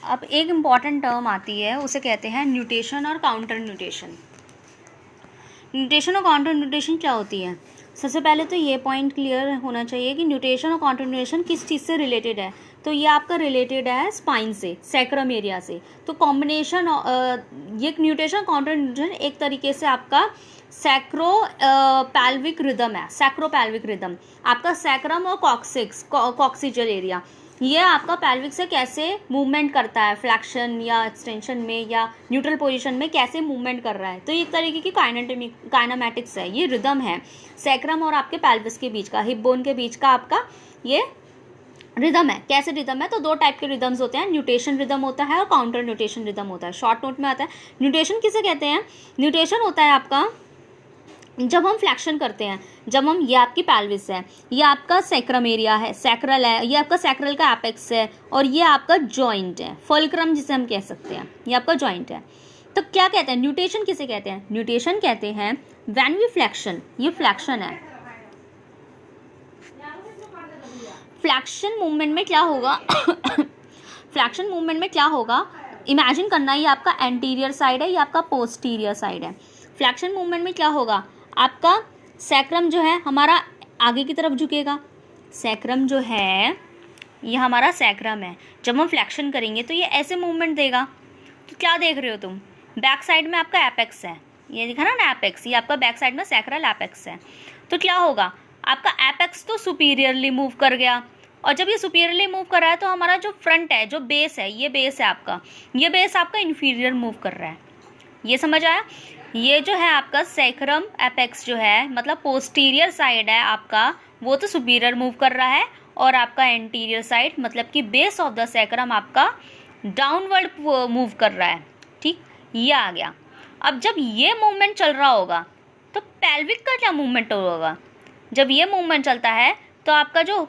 अब एक important term आती है, उसे कहते हैं न्यूटेशन और काउंटर न्यूटेशन। न्यूटेशन और काउंटर न्यूटेशन क्या होती है? सबसे पहले तो ये पॉइंट क्लियर होना चाहिए कि न्यूटेशन और काउंटर न्यूटेशन किस चीज़ से रिलेटेड है। तो ये आपका रिलेटेड है स्पाइन से, सैक्रम एरिया से। तो कॉम्बिनेशन ये न्यूटेशन और काउंटर न्यूटेशन एक तरीके से आपका सैक्रो पैल्विक रिदम है। सैक्रो पैल्विक रिदम आपका सैक्रम और कॉक्सिजल एरिया, ये आपका पैल्विक से कैसे मूवमेंट करता है, फ्लैक्शन या एक्सटेंशन में या न्यूट्रल पोजीशन में कैसे मूवमेंट कर रहा है। तो एक तरीके की काइनामेटिक्स है, ये रिदम है सैक्रम और आपके पैल्विस के बीच का, हिप बोन के बीच का आपका ये रिदम है। कैसे रिदम है? तो दो टाइप के रिदम्स होते हैं, न्यूटेशन रिदम होता है और काउंटर न्यूटेशन रिदम होता है। शॉर्ट नोट में आता है। न्यूटेशन किसे कहते हैं? न्यूटेशन होता है आपका जब हम फ्लैक्शन करते हैं, जब हम, ये आपकी पैल्विस है, ये आपका सैक्रम एरिया है, सैक्रल है, ये आपका सैक्रल का एपेक्स है, और ये आपका जॉइंट है, फल्क्रम जिसे हम कह सकते हैं, ये आपका जॉइंट है। तो क्या कहते हैं न्यूटेशन किसे कहते हैं? न्यूटेशन कहते हैं व्हेन वी फ्लैक्शन, ये फ्लैक्शन है। फ्लैक्शन मूवमेंट में क्या होगा फ्लैक्शन मूवमेंट में क्या होगा, इमेजिन करना, ये आपका एंटीरियर साइड है, ये आपका पोस्टीरियर साइड है। फ्लैक्शन मूवमेंट में क्या होगा, आपका सैक्रम जो है हमारा आगे की तरफ झुकेगा। सैक्रम जो है ये हमारा सैक्रम है, जब हम फ्लैक्शन करेंगे तो ये ऐसे मूवमेंट देगा। तो क्या देख रहे हो तुम, बैक साइड में आपका एपेक्स है, ये दिखा ना एपेक्स, ये आपका बैक साइड में सैक्रल एपेक्स है। तो क्या होगा, आपका एपेक्स तो सुपीरियरली मूव कर गया, और जब ये सुपीरियरली मूव कर रहा है तो हमारा जो फ्रंट है, जो बेस है, ये बेस है आपका, ये बेस आपका इन्फीरियर मूव कर रहा है। ये समझ आया? ये जो है आपका सैक्रम एपेक्स जो है, मतलब पोस्टीरियर साइड है आपका, वो तो सुपीरियर मूव कर रहा है, और आपका एंटीरियर साइड मतलब कि बेस ऑफ द सैक्रम आपका डाउनवर्ड मूव कर रहा है। ठीक, ये आ गया। अब जब ये मूवमेंट चल रहा होगा तो पेल्विक का क्या मूवमेंट होगा? जब ये मूवमेंट चलता है तो आपका जो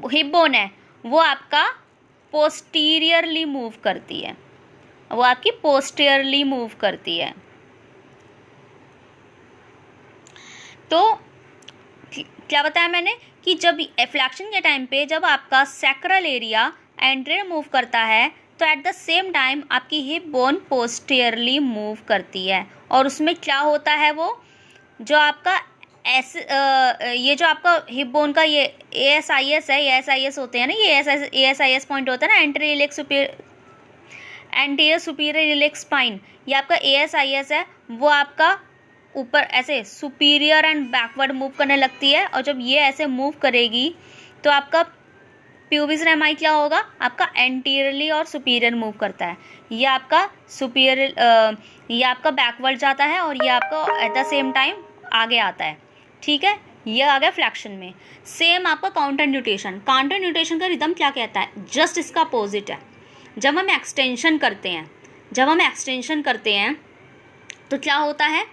हिप बोन है वो आपका पोस्टीरियरली मूव करती है, वो आपकी पोस्टीरियरली मूव करती है। तो क्या बताया मैंने कि जब फ्लैक्शन के टाइम पे जब आपका सैक्रल एरिया एंटीरियर मूव करता है तो एट द सेम टाइम आपकी हिप बोन पोस्टीरियरली मूव करती है, और उसमें क्या होता है, वो जो आपका ये जो आपका हिप बोन का ये ASIS है, ASIS होते हैं ना, ये ASIS पॉइंट होता है ना, एंटीरियर सुपीरियर इलियक स्पाइन, ये आपका ASIS है, वो आपका ऊपर ऐसे सुपीरियर एंड बैकवर्ड मूव करने लगती है, और जब ये ऐसे मूव करेगी तो आपका प्यूबिस रेमाई क्या होगा, आपका एंटीरियरली और सुपीरियर मूव करता है। ये आपका सुपीरियर, ये आपका बैकवर्ड जाता है, और ये आपका एट द सेम टाइम आगे आता है। ठीक है, ये आ गया फ्लैक्शन में। सेम आपका काउंटर न्यूटेशन, काउंटर न्यूटेशन का रिदम क्या कहता है, जस्ट इसका अपोजिट है। जब हम एक्सटेंशन करते हैं, जब हम एक्सटेंशन करते हैं तो क्या होता है,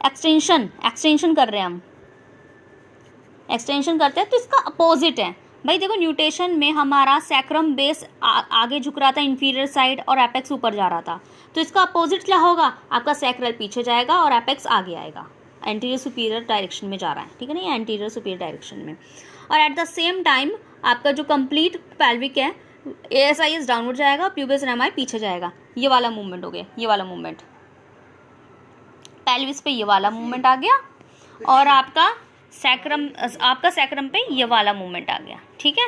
एक्सटेंशन कर रहे हैं हम, एक्सटेंशन करते हैं तो इसका अपोजिट है। भाई देखो, न्यूटेशन में हमारा सैक्रम बेस आगे झुक रहा था इंफीरियर साइड, और एपेक्स ऊपर जा रहा था। तो इसका अपोजिट क्या होगा, आपका सैक्रल पीछे जाएगा और एपेक्स आगे आएगा, एंटीरियर सुपीरियर डायरेक्शन में जा रहा है। ठीक है ना, ये एंटीरियर सुपीरियर डायरेक्शन में। और एट द सेम टाइम आपका जो कंप्लीट पैल्विक है, ASIS डाउनवर्ड जाएगा, प्यूबिस रेमाई पीछे जाएगा। ये वाला मूवमेंट हो गया, ये वाला मूवमेंट पेल्विस पे, ये वाला मूवमेंट आ गया, और आपका सैक्रम पे ये वाला मूवमेंट आ गया। ठीक है।